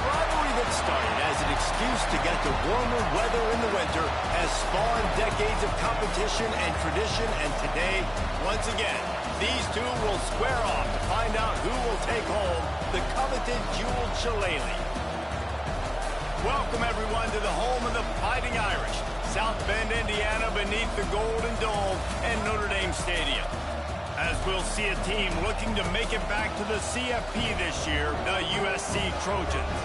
rivalry that started as an excuse to get to warmer weather in the winter has spawned decades of competition and tradition, and today, once again, these two will square off to find out who will take home the coveted jeweled shillelagh. Welcome, everyone, to the home of the Fighting Irish, South Bend, Indiana, beneath the Golden Dome and Notre Dame Stadium. As we'll see a team looking to make it back to the CFP this year, the USC Trojans.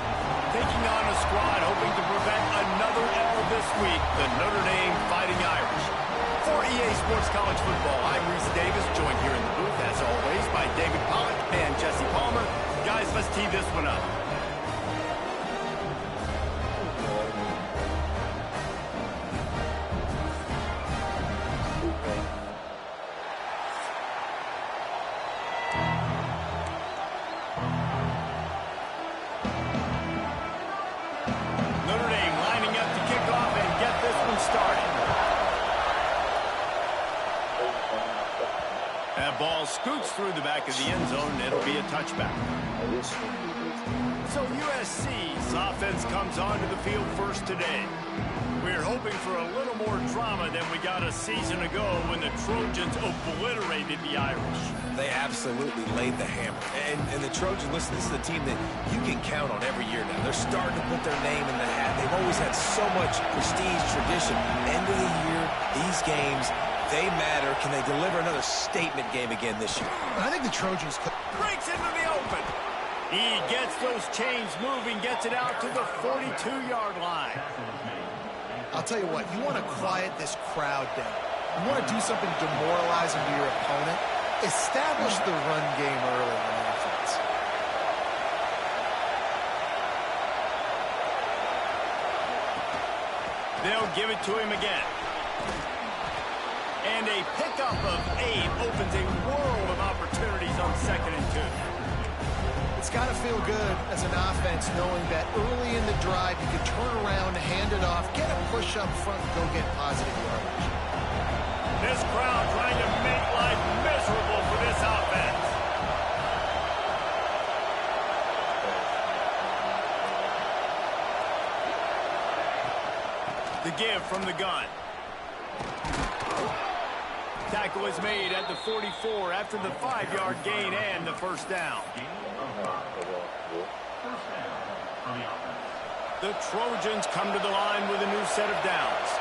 Taking on a squad hoping to prevent another L this week, the Notre Dame Fighting Irish. For EA Sports College Football, I'm Reese Davis, joined here in the booth, as always, by David Pollack and Jesse Palmer. Guys, let's tee this one up. Ball scoots through the back of the end zone, and it'll be a touchback. So USC's offense comes onto the field first today. We're hoping for a little more drama than we got a season ago when the Trojans obliterated the Irish. They absolutely laid the hammer. And the Trojans, listen, this is a team that you can count on every year now. They're starting to put their name in the hat. They've always had so much prestige, tradition. End of the year, these games, they matter. Can they deliver another statement game again this year? I think the Trojans breaks into the open. He gets those chains moving, gets it out to the 42-yard line. I'll tell you what, you want to quiet this crowd down. You want to do something demoralizing to your opponent. Establish the run game early on offense. They'll give it to him again. And a pickup of 8 opens a world of opportunities on 2nd and 2. It's got to feel good as an offense knowing that early in the drive you can turn around, hand it off, get a push up front, go get positive yardage. This crowd trying to make life miserable for this offense. The give from the gun. Tackle is made at the 44 after the 5-yard gain and the first down. The Trojans come to the line with a new set of downs.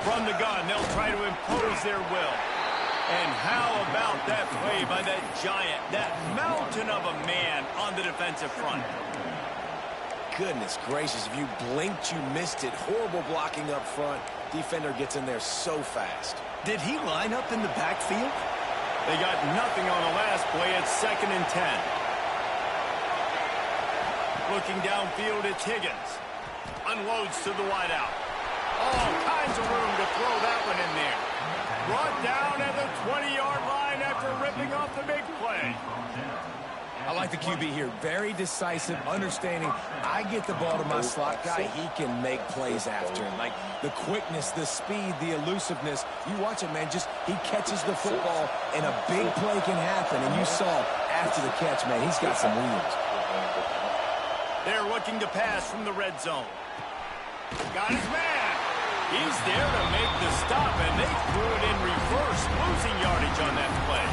From the gun, they'll try to impose their will. And how about that play by that giant, that mountain of a man on the defensive front? Goodness gracious, if you blinked, you missed it. Horrible blocking up front. Defender gets in there so fast. Did he line up in the backfield? They got nothing on the last play at 2nd and 10. Looking downfield, it's Higgins. Unloads to the wideout. All kinds of room to throw that one in there. Brought down at the 20-yard line after ripping off the big play. I like the QB here. Very decisive, understanding. I get the ball to my slot guy. He can make plays after him. Like the quickness, the speed, the elusiveness. You watch it, man. Just he catches the football, and a big play can happen. And you saw after the catch, man, he's got some wheels. They're looking to pass from the red zone. Got his man. He's there to make the stop, and they threw it in reverse, losing yardage on that play.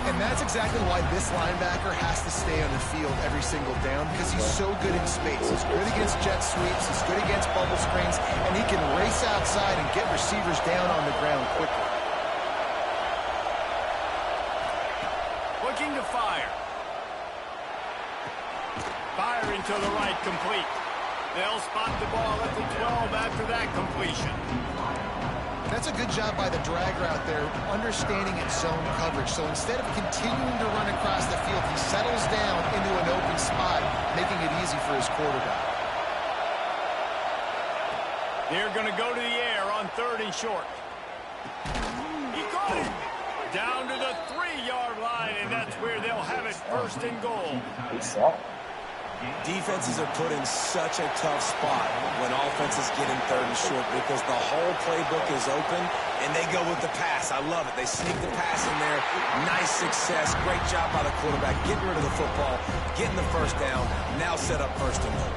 And that's exactly why this linebacker has to stay on the field every single down, because he's so good in space. He's good against jet sweeps, he's good against bubble screens, and he can race outside and get receivers down on the ground quickly. Looking to fire. Firing to the right, complete. They'll spot the ball at the 12 after that completion. That's a good job by the drag route there, understanding its zone coverage. So instead of continuing to run across the field, he settles down into an open spot, making it easy for his quarterback. They're going to go to the air on 3rd and short. He got it down to the 3-yard line, and that's where they'll have it 1st and goal. Defenses are put in such a tough spot when offenses get in 3rd and short because the whole playbook is open And they go with the pass. I love it. They sneak the pass in there. Nice success. Great job by the quarterback. Getting rid of the football. Getting the first down. Now set up first and goal.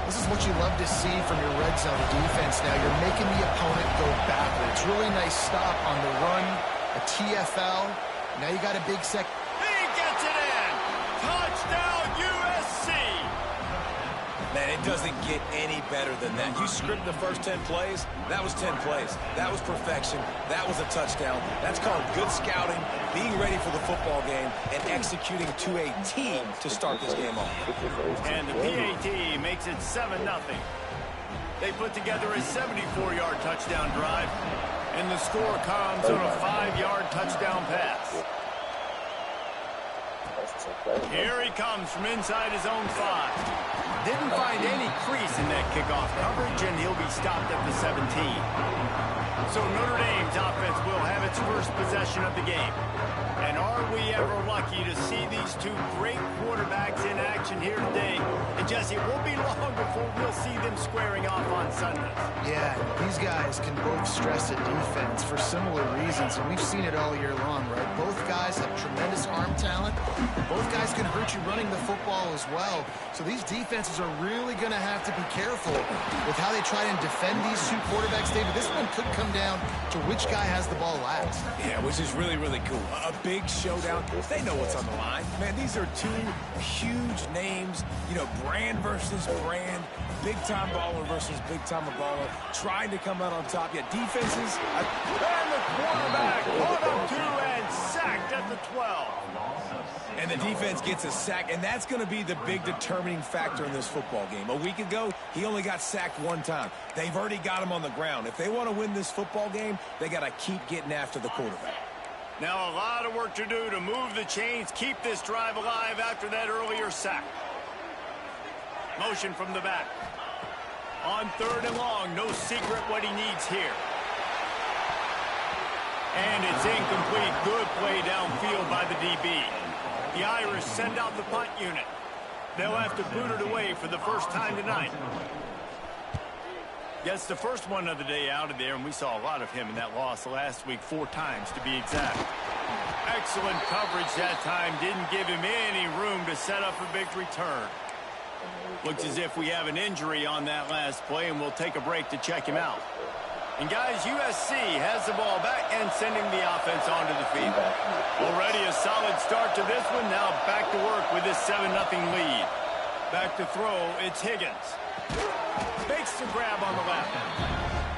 This is what you love to see from your red zone defense now. You're making the opponent go backwards. Really nice stop on the run. A TFL. Now you got a big sec. He gets it in. Touchdown USC. Man, it doesn't get any better than that. You script the first 10 plays, that was 10 plays. That was perfection. That was a touchdown. That's called good scouting, being ready for the football game, and executing to a team to start this game off. And the PAT makes it 7-0. They put together a 74-yard touchdown drive, and the score comes on a 5-yard touchdown pass. Here he comes from inside his own 5. Didn't find any crease in that kickoff coverage, and he'll be stopped at the 17. So Notre Dame's offense will have its first possession of the game. And are we ever lucky to see these two great quarterbacks in action here today? And Jesse, it won't be long before we'll see them squaring off on Sundays. Yeah, these guys can both stress a defense for similar reasons, and we've seen it all year long, right? Both guys have tremendous arm talent. Both guys can hurt you running the football as well. So these defenses are really going to have to be careful with how they try and defend these two quarterbacks, David. This one could come down to which guy has the ball last. Yeah, which is really, really cool. A big showdown. They know what's on the line. Man, these are two huge names, you know, brand versus brand, big-time baller versus big-time baller, trying to come out on top. Yeah, defenses. And the quarterback caught up to and sacked at the 12. And the defense gets a sack, and that's going to be the big determining factor in this football game. A week ago, he only got sacked one time. They've already got him on the ground. If they want to win this football game, they got to keep getting after the quarterback. Now a lot of work to do to move the chains, keep this drive alive after that earlier sack. Motion from the back. On 3rd and long, no secret what he needs here. And it's incomplete. Good play downfield by the DB. The Irish send out the punt unit. They'll have to boot it away for the first time tonight. Gets the first one of the day out of there, and we saw a lot of him in that loss last week, 4 times to be exact. Excellent coverage that time. Didn't give him any room to set up a big return. Looks as if we have an injury on that last play, and we'll take a break to check him out. And guys, USC has the ball back and sending the offense onto the field. Already a solid start to this one. Now back to work with this 7-0 lead. Back to throw, it's Higgins. Makes the grab on the left.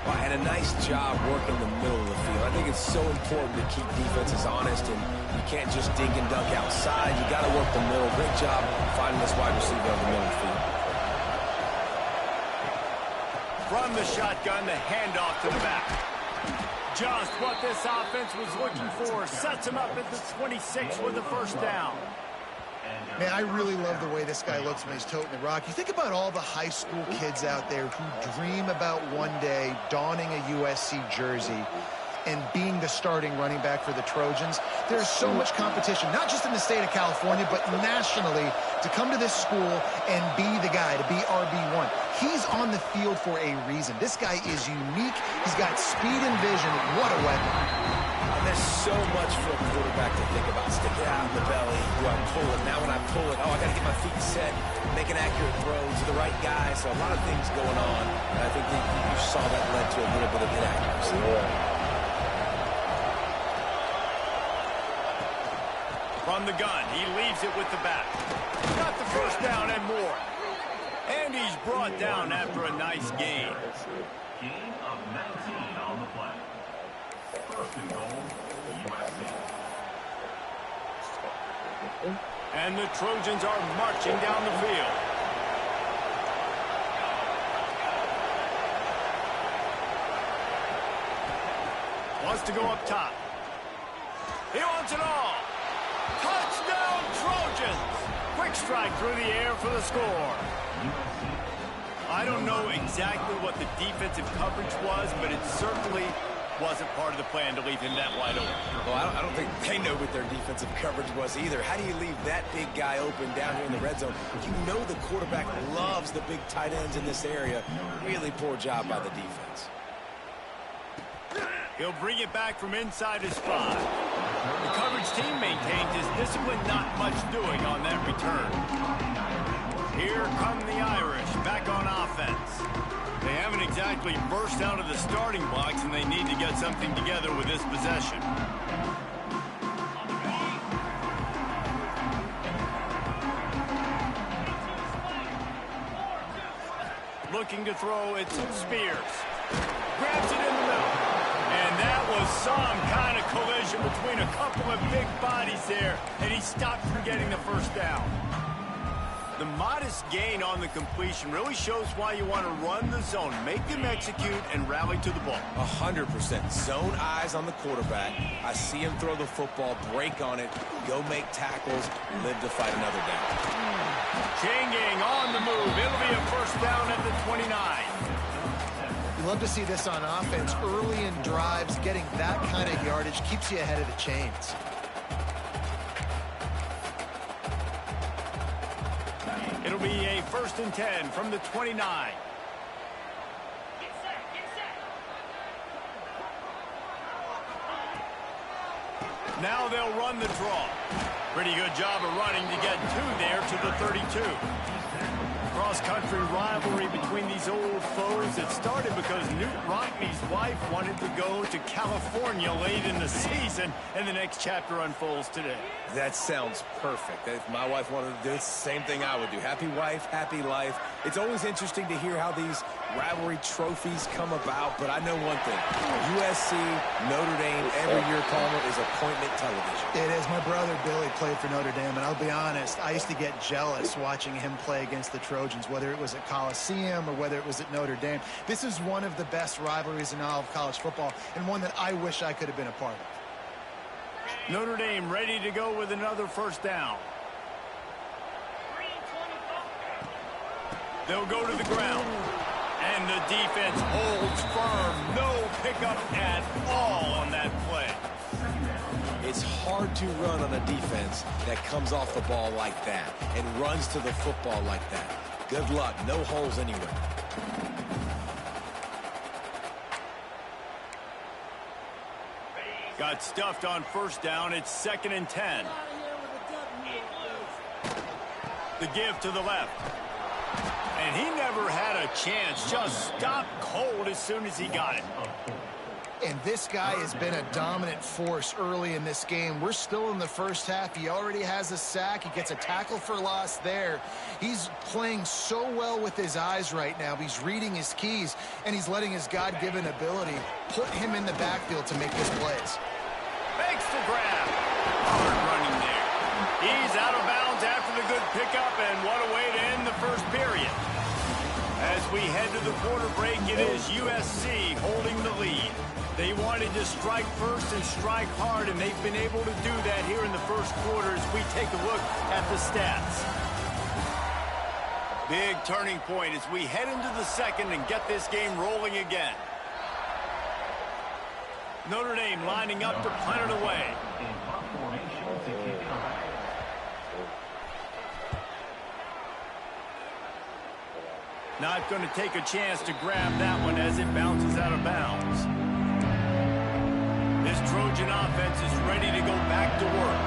Well, and a nice job working the middle of the field. I think it's so important to keep defenses honest, and you can't just dink and dunk outside. You got to work the middle. Great job finding this wide receiver on the middle of the field. From the shotgun, the handoff to the back. Just what this offense was looking for. Sets him up at the 26 with the first down. Man, I really love the way this guy looks when he's toting the rock. You think about all the high school kids out there who dream about one day donning a USC jersey and being the starting running back for the Trojans. There's so much competition, not just in the state of California, but nationally, to come to this school and be the guy, to be RB1. He's on the field for a reason. This guy is unique. He's got speed and vision. What a weapon. And there's so much for a quarterback to think about. Stick it out in the belly. Do I pull it? Now when I pull it, oh, I got to get my feet set, make an accurate throw to the right guy. So a lot of things going on. And I think that you saw that led to a little bit of inaccuracy. From the gun, he leaves it with the back. Got the first down and more. And he's brought down after a nice gain. Gain of 19 on the play. First and goal, USC. And the Trojans are marching down the field. Wants to go up top. He wants it all. Touchdown, Trojans! Quick strike through the air for the score. I don't know exactly what the defensive coverage was, but it certainly wasn't part of the plan to leave him that wide open. Well, I don't think they know what their defensive coverage was either. How do you leave that big guy open down here in the red zone? You know the quarterback loves the big tight ends in this area. Really poor job by the defense. He'll bring it back from inside his 5. The coverage team maintains his discipline, not much doing on that return. Here come the Irish, back on offense. They haven't exactly burst out of the starting blocks, and they need to get something together with this possession. Looking to throw, it's Spears. Grabs it in the middle. And that was some kind of collision between a couple of big bodies there, and he stopped from getting the first down. The modest gain on the completion really shows why you want to run the zone, make them execute, and rally to the ball. 100%. Zone eyes on the quarterback. I see him throw the football, break on it, go make tackles, live to fight another down. Chain gang on the move. It'll be a first down at the 29. You love to see this on offense. Early in drives, getting that kind of yardage keeps you ahead of the chains. It'll be a 1st and 10 from the 29. Now they'll run the draw. Pretty good job of running to get 2 there to the 32. Cross-country rivalry between these old foes. It started because Newt Rockne's wife wanted to go to California late in the season, and the next chapter unfolds today. That sounds perfect. If my wife wanted to do the same thing I would do. Happy wife, happy life. It's always interesting to hear how these rivalry trophies come about, but I know one thing. USC, Notre Dame, every year, Palmer, is appointment television. It is. My brother Billy played for Notre Dame, and I'll be honest, I used to get jealous watching him play against the Trojans, whether it was at Coliseum or whether it was at Notre Dame. This is one of the best rivalries in all of college football, and one that I wish I could have been a part of. Notre Dame ready to go with another first down. They'll go to the ground. And the defense holds firm. No pickup at all on that play. It's hard to run on a defense that comes off the ball like that and runs to the football like that. Good luck. No holes anywhere. Got stuffed on first down. It's 2nd and 10. The give to the left. And he never had a chance. Just stopped cold as soon as he got it. And this guy has been a dominant force early in this game. We're still in the first half. He already has a sack. He gets a tackle for loss there. He's playing so well with his eyes right now. He's reading his keys, and he's letting his God-given ability put him in the backfield to make his plays. Makes the grab. Hard running there. He's out of bounds after the good pickup, and what a way to end the first period. As we head to the quarter break, it is USC holding the lead. They wanted to strike first and strike hard, and they've been able to do that here in the first quarter as we take a look at the stats. Big turning point as we head into the second and get this game rolling again. Notre Dame lining up to punt it away. Not going to take a chance to grab that one as it bounces out of bounds. This Trojan offense is ready to go back to work.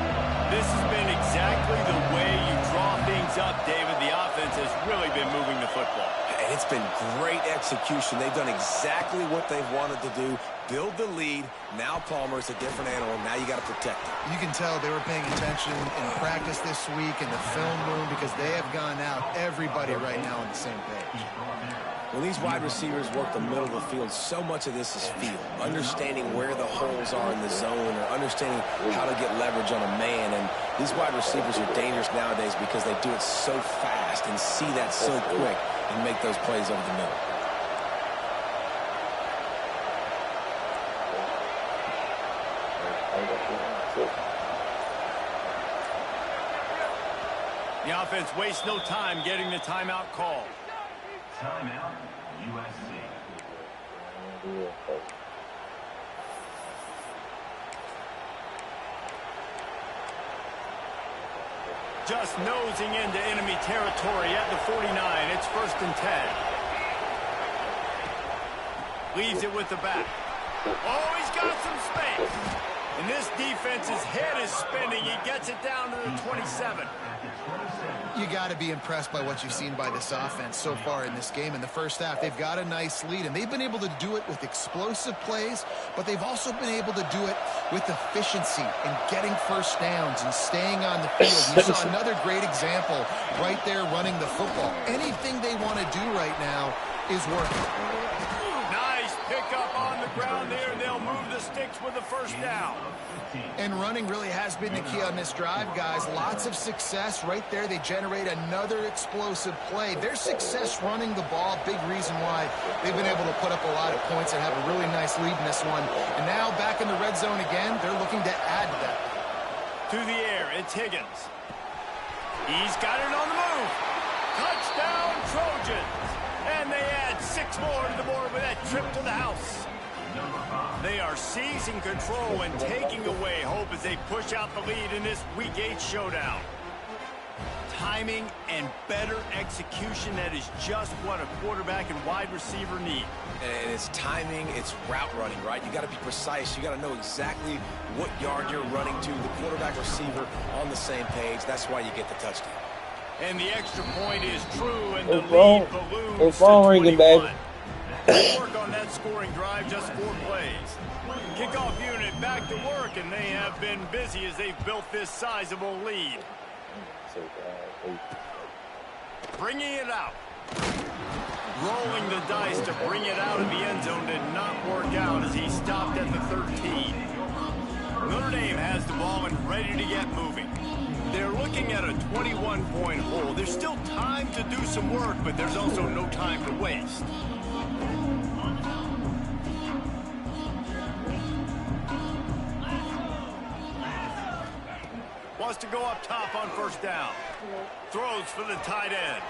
This has been exactly the way you draw things up, David. The offense has really been moving the football. And it's been great execution. They've done exactly what they've wanted to do. Build the lead. Now Palmer is a different animal. Now you got to protect it. You can tell they were paying attention in practice this week in the film room because they have gone out, everybody right now on the same page. When these wide receivers work the middle of the field, so much of this is feel. Understanding where the holes are in the zone or understanding how to get leverage on a man. And these wide receivers are dangerous nowadays because they do it so fast and see that so quick and make those plays over the middle. The offense wastes no time getting the timeout call. Timeout, USC. Just nosing into enemy territory at the 49. It's 1st and 10. Leaves it with the back. Oh, he's got some space. And this defense's head is spinning. He gets it down to the 27. You got to be impressed by what you've seen by this offense so far in this game. In the first half, they've got a nice lead, and they've been able to do it with explosive plays, but they've also been able to do it with efficiency and getting first downs and staying on the field. You saw another great example right there running the football. Anything they want to do right now is working. Nice pickup on the ground there. They'll move the sticks with the first down. And running really has been the key on this drive, guys. Lots of success right there. They generate another explosive play. Their success running the ball, big reason why they've been able to put up a lot of points and have a really nice lead in this one. And now back in the red zone again, they're looking to add to that. To the air, it's Higgins. He's got it on the move. Touchdown, Trojans. And they add 6 more to the board with that trip to the house. They are seizing control and taking away hope as they push out the lead in this Week 8 showdown. Timing and better execution, that is just what a quarterback and wide receiver need. And it's timing, it's route running, right? You got to be precise. You got to know exactly what yard you're running to. The quarterback receiver on the same page. That's why you get the touchdown. And the extra point is true, and the lead balloons it's phone to ringing, 21. baby. They work on that scoring drive, just 4 plays. Kickoff unit back to work, and they have been busy as they've built this sizable lead. Bringing it out. Rolling the dice to bring it out of the end zone did not work out as he stopped at the 13. Notre Dame has the ball and ready to get moving. They're looking at a 21-point hole. There's still time to do some work, but there's also no time to waste. Wants to go up top on first down. Throws for the tight end.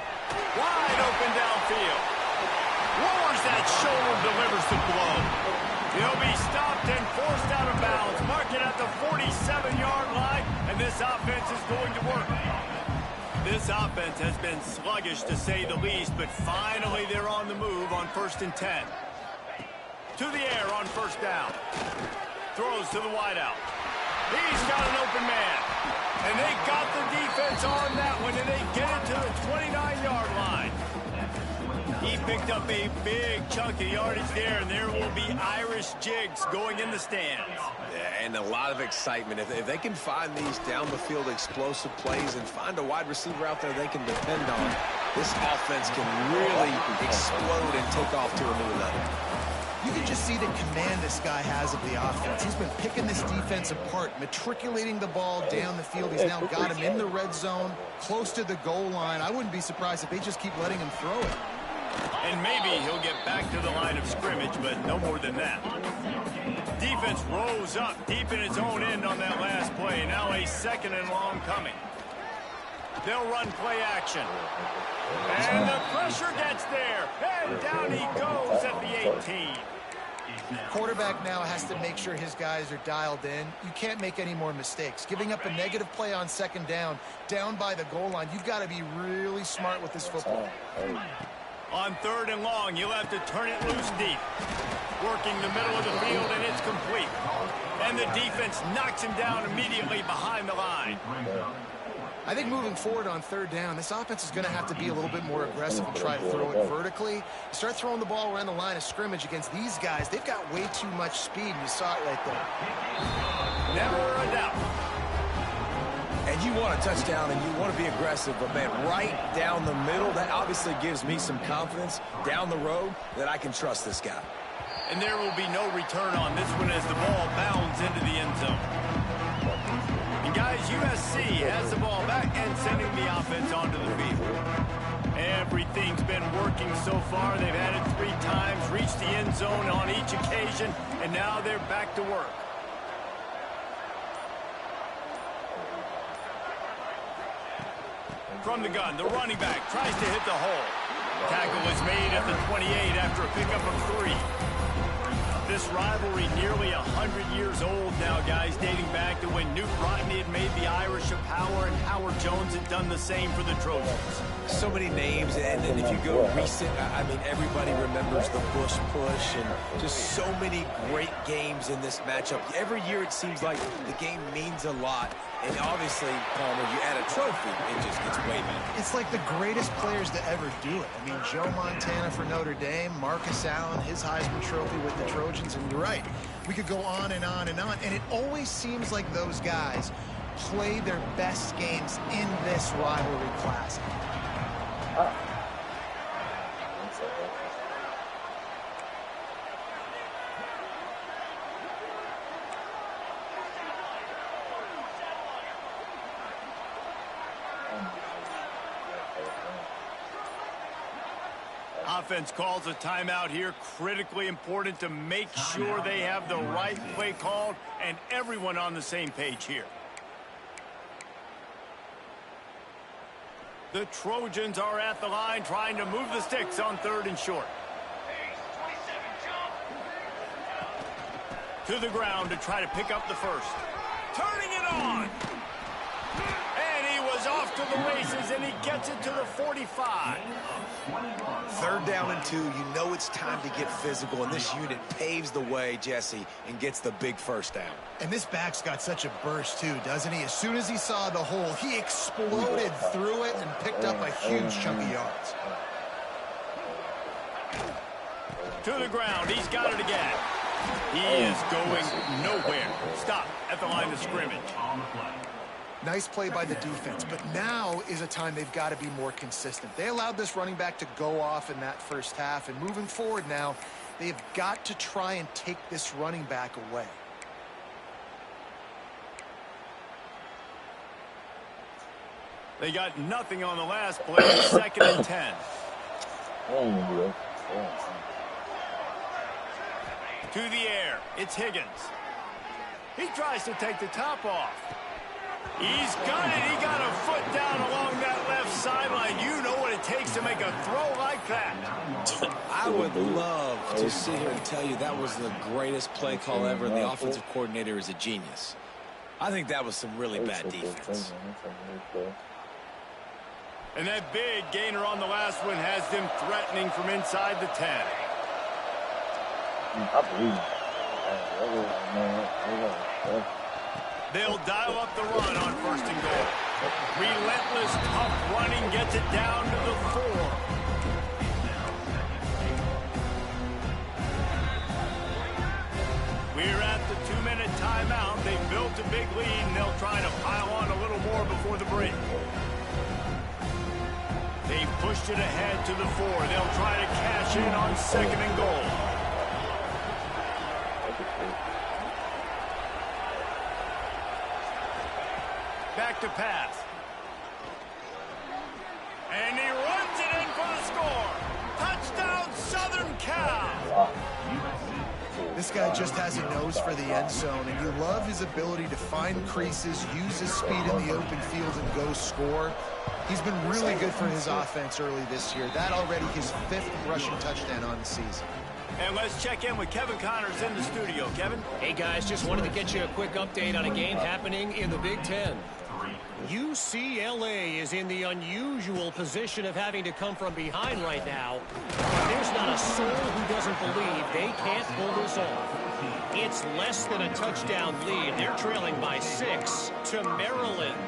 Wide open downfield. Lowers that shoulder, delivers the blow. He'll be stopped and forced out of bounds. Marking at the 47-yard line, and this offense is going to work. This offense has been sluggish to say the least, but finally they're on the move on 1st and 10. To the air on first down. Throws to the wideout. He's got an open man. And they got the defense on that one, and they get it to the 29-yard line. He picked up a big chunk of yardage there, and there will be Irish jigs going in the stands. Yeah, and a lot of excitement. If they can find these down-the-field explosive plays and find a wide receiver out there they can depend on, this offense can really explode and take off to a new level. You can just see the command this guy has of the offense. He's been picking this defense apart, matriculating the ball down the field. He's now got him in the red zone, close to the goal line. I wouldn't be surprised if they just keep letting him throw it. And maybe he'll get back to the line of scrimmage, but no more than that. Defense rose up deep in its own end on that last play. Now a 2nd and long coming. They'll run play action. And the pressure gets there. And down he goes at the 18. Quarterback now has to make sure his guys are dialed in. You can't make any more mistakes. Giving up a negative play on 2nd down by the goal line, you've got to be really smart with this football. On 3rd and long, you'll have to turn it loose deep. Working the middle of the field, and it's complete. And the defense knocks him down immediately behind the line. I think moving forward on 3rd down, this offense is going to have to be a little bit more aggressive and try to throw it vertically. You start throwing the ball around the line of scrimmage against these guys, they've got way too much speed. You saw it right there. Never a doubt. And you want a touchdown and you want to be aggressive, but man, right down the middle, that obviously gives me some confidence down the road that I can trust this guy. And there will be no return on this one as the ball bounds into the end zone. And guys, USC has the ball back and sending the offense onto the field. Everything's been working so far. They've had it 3 times, reached the end zone on each occasion, and now they're back to work. From the gun, the running back tries to hit the hole. Tackle is made at the 28 after a pickup of 3. This rivalry nearly 100 years old now, guys, dating back to when Newt Rockne had made the Irish a power and Howard Jones had done the same for the Trojans. So many names, and then if you go recent, I mean, everybody remembers the Bush push and just so many great games in this matchup. Every year it seems like the game means a lot, and obviously, Palmer, you add a trophy, it just gets way better. It's like the greatest players to ever do it. I mean, Joe Montana for Notre Dame, Marcus Allen, his Heisman Trophy with the Trojans, and you're right. We could go on and on and on, and it always seems like those guys play their best games in this rivalry classic. Offense calls a timeout here. Critically important to make sure they have the right play called and everyone on the same page here. The Trojans are at the line trying to move the sticks on 3rd and short. To the ground to try to pick up the first. Turning it on. And he was off to the races, and he gets it to the 45. 3rd down and 2, you know it's time to get physical, and this unit paves the way, Jesse, and gets the big first down. And this back's got such a burst, too, doesn't he? As soon as he saw the hole, he exploded through it and picked up a huge chunk of yards. To the ground. He's got it again. He is going nowhere. Stop at the line of scrimmage. Nice play by the defense, but now is a time they've got to be more consistent. They allowed this running back to go off in that first half, and moving forward now, they've got to try and take this running back away. They got nothing on the last play, 2nd and 10. To the air, it's Higgins. He tries to take the top off. He's got it. He got a foot down along that left sideline. You know what it takes to make a throw like that. I would love to sit here and tell you that was the greatest play call ever, and the offensive coordinator is a genius. I think that was some really bad defense. And that big gainer on the last one has them threatening from inside the 10. They'll dial up the run on 1st and goal. Relentless, tough running gets it down to the 4. We're at the 2-minute timeout. They built a big lead, and they'll try to pile on a little more before the break. They pushed it ahead to the 4. They'll try to cash in on 2nd and goal. Back to pass. And he runs it in for the score. Touchdown, Southern Cal. This guy just has a nose for the end zone, and you love his ability to find creases, use his speed in the open field, and go score. He's been really good for his offense early this year. That already his 5th rushing touchdown on the season. And let's check in with Kevin Connors in the studio. Kevin? Hey, guys, just wanted to get you a quick update on a game happening in the Big Ten. UCLA is in the unusual position of having to come from behind right now. There's not a soul who doesn't believe they can't pull this off. It's less than a touchdown lead. They're trailing by 6 to Maryland.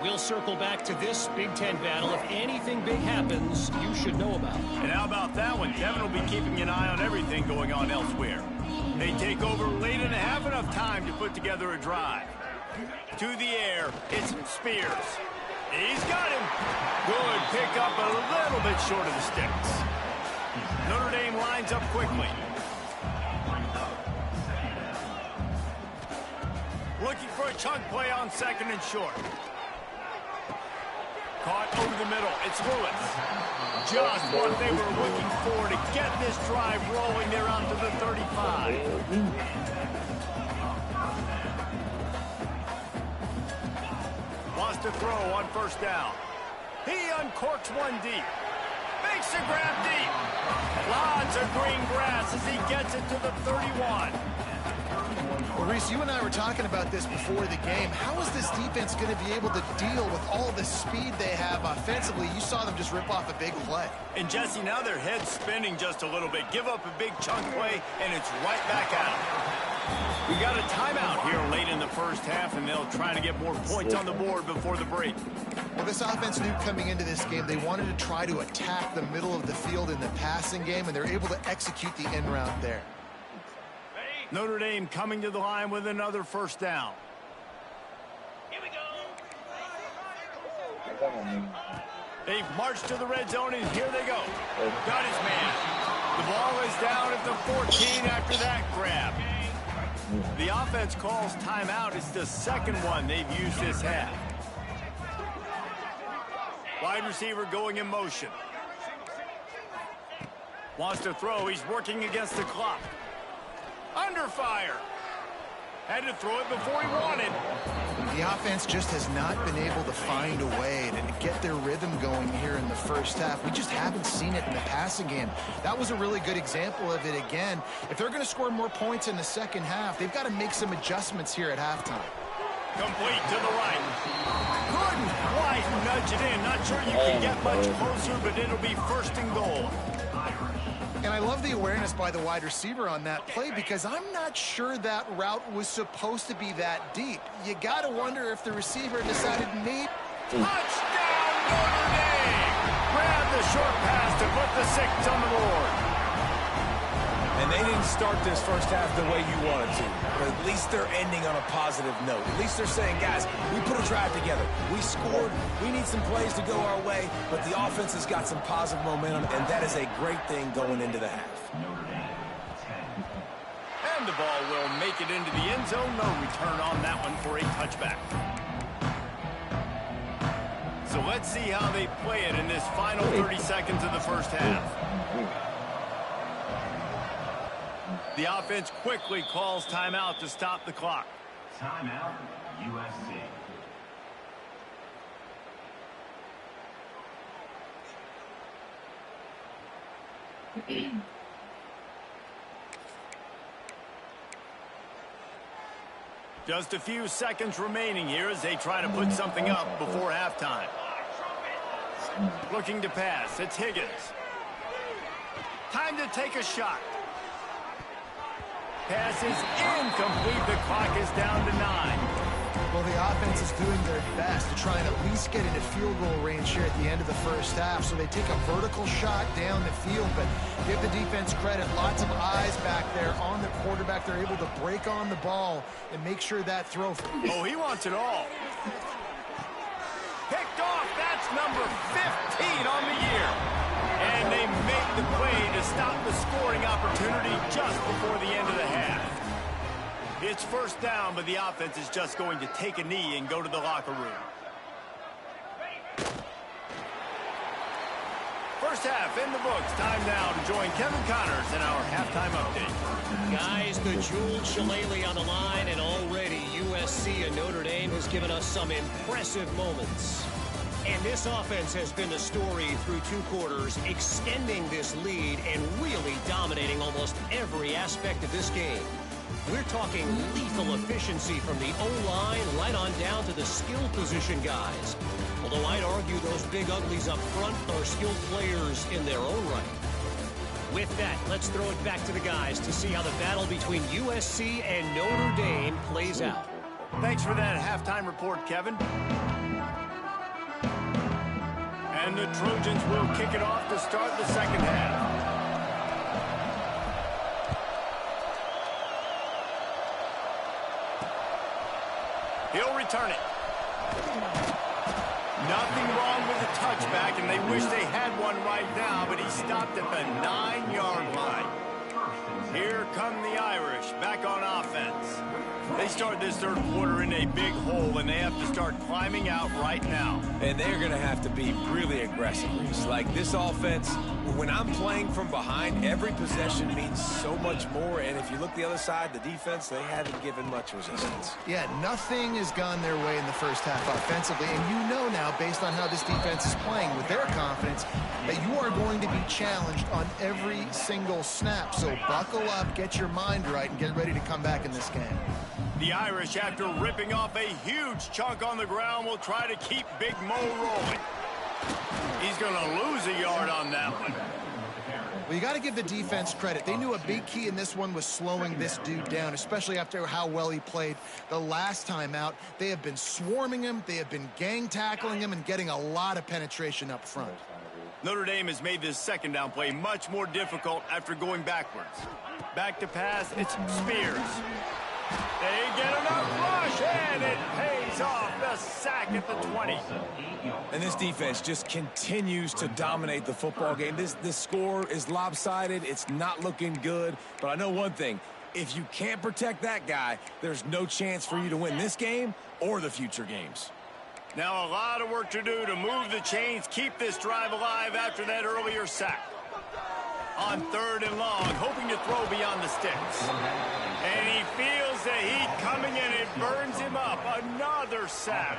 We'll circle back to this Big Ten battle. If anything big happens, you should know about it. And how about that one? Kevin will be keeping an eye on everything going on elsewhere. They take over late and have enough time to put together a drive. To the air, it's Spears. He's got him. Good pick up, a little bit short of the sticks. Notre Dame lines up quickly. Looking for a chunk play on 2nd and short. Caught over the middle. It's Lewis. Just what they were looking for to get this drive rolling. They're out to the 35. Wants to throw on 1st down. He uncorks one deep. Makes a grab deep. Lots of green grass as he gets it to the 31. Well, Reese, you and I were talking about this before the game. How is this defense going to be able to deal with all the speed they have offensively? You saw them just rip off a big play. And Jesse, now their head's spinning just a little bit. Give up a big chunk play, and it's right back at them. We got a timeout here late in the first half, and they'll try to get more points on the board before the break. Well, this offense knew coming into this game they wanted to try to attack the middle of the field in the passing game, and they're able to execute the end route there. Notre Dame coming to the line with another first down. Here we go. They've marched to the red zone, and here they go. Got his man. The ball is down at the 14 after that grab. The offense calls timeout. It's the second one they've used this half. Wide receiver going in motion. Wants to throw. He's working against the clock. Under fire. Had to throw it before he wanted. The offense just has not been able to find a way to get their rhythm going here in the first half. We just haven't seen it in the passing game. That was a really good example of it again. If they're going to score more points in the second half, they've got to make some adjustments here at halftime. Complete to the right. Good wide nudge it in. Not sure you can get much closer, but it'll be first and goal. And I love the awareness by the wide receiver on that play because I'm not sure that route was supposed to be that deep. You got to wonder if the receiver decided maybe. Touchdown, Notre Dame! Grab the short pass to put the 6 on the board. And they didn't start this first half the way you wanted to. But at least they're ending on a positive note. At least they're saying, guys, we put a drive together. We scored. We need some plays to go our way. But the offense has got some positive momentum, and that is a great thing going into the half. And the ball will make it into the end zone. No return on that one for a touchback. So let's see how they play it in this final 30 seconds of the first half. The offense quickly calls timeout to stop the clock. Timeout, USC. Just a few seconds remaining here as they try to put something up before halftime. Looking to pass. It's Higgins. Time to take a shot. Pass is incomplete. The clock is down to 9. Well, the offense is doing their best to try and at least get into field goal range here at the end of the first half. So they take a vertical shot down the field, but give the defense credit. Lots of eyes back there on the quarterback. They're able to break on the ball and make sure that throw. Oh, he wants it all. Picked off. That's number 15 on the year. And they make the play to stop the scoring opportunity just before the end of the half. It's first down, but the offense is just going to take a knee and go to the locker room. First half in the books. Time now to join Kevin Connors in our halftime update. Guys, the jeweled shillelagh on the line, and already USC and Notre Dame has given us some impressive moments. And this offense has been the story through 2 quarters, extending this lead and really dominating almost every aspect of this game. We're talking lethal efficiency from the O-line right on down to the skill position guys. Although I'd argue those big uglies up front are skilled players in their own right. With that, let's throw it back to the guys to see how the battle between USC and Notre Dame plays out. Thanks for that halftime report, Kevin. And the Trojans will kick it off to start the second half. He'll return it. Nothing wrong with the touchback, and they wish they had one right now, but he stopped at the 9-yard line. Here come the Irish back on offense. They start this third quarter in a big hole, and they have to start climbing out right now. And they're going to have to be really aggressive. Like this offense, when I'm playing from behind, every possession means so much more. And if you look the other side, the defense, they haven't given much resistance. Yeah, nothing has gone their way in the first half offensively. And you know now, based on how this defense is playing with their confidence, that you are going to be challenged on every single snap. So buckle up, get your mind right, and get ready to come back in this game. The Irish, after ripping off a huge chunk on the ground, will try to keep Big Mo rolling. He's going to lose a yard on that one. Well, you got to give the defense credit. They knew a big key in this one was slowing this dude down, especially after how well he played the last time out. They have been swarming him, they have been gang tackling him, and getting a lot of penetration up front. Notre Dame has made this second down play much more difficult after going backwards. Back to pass, it's Spears. They get enough rush, and it pays off. The sack at the 20. And this defense just continues to dominate the football game. This score is lopsided. It's not looking good. But I know one thing. If you can't protect that guy, there's no chance for you to win this game or the future games. Now a lot of work to do to move the chains, keep this drive alive after that earlier sack. On 3rd and long, hoping to throw beyond the sticks. And he feels the heat coming in. It burns him up. Another sack.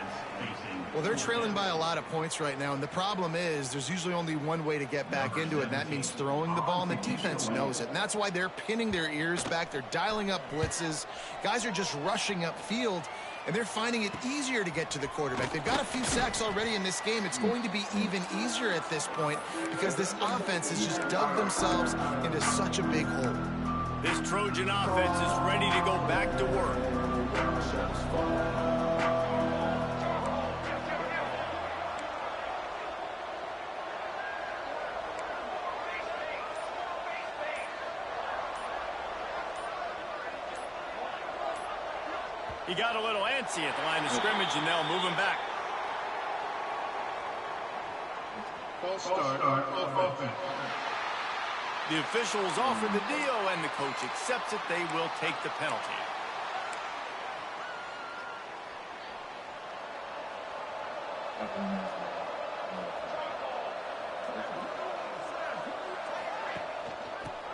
Well, they're trailing by a lot of points right now, and the problem is there's usually only one way to get back into it, and that means throwing the ball, and the defense knows it. And that's why they're pinning their ears back. They're dialing up blitzes. Guys are just rushing upfield, and they're finding it easier to get to the quarterback. They've got a few sacks already in this game. It's going to be even easier at this point because this offense has just dug themselves into such a big hole. This Trojan offense is ready to go back to work. He got a little antsy at the line of scrimmage, and they'll move him back. False start on offense. The officials offer the deal, and the coach accepts it. They will take the penalty.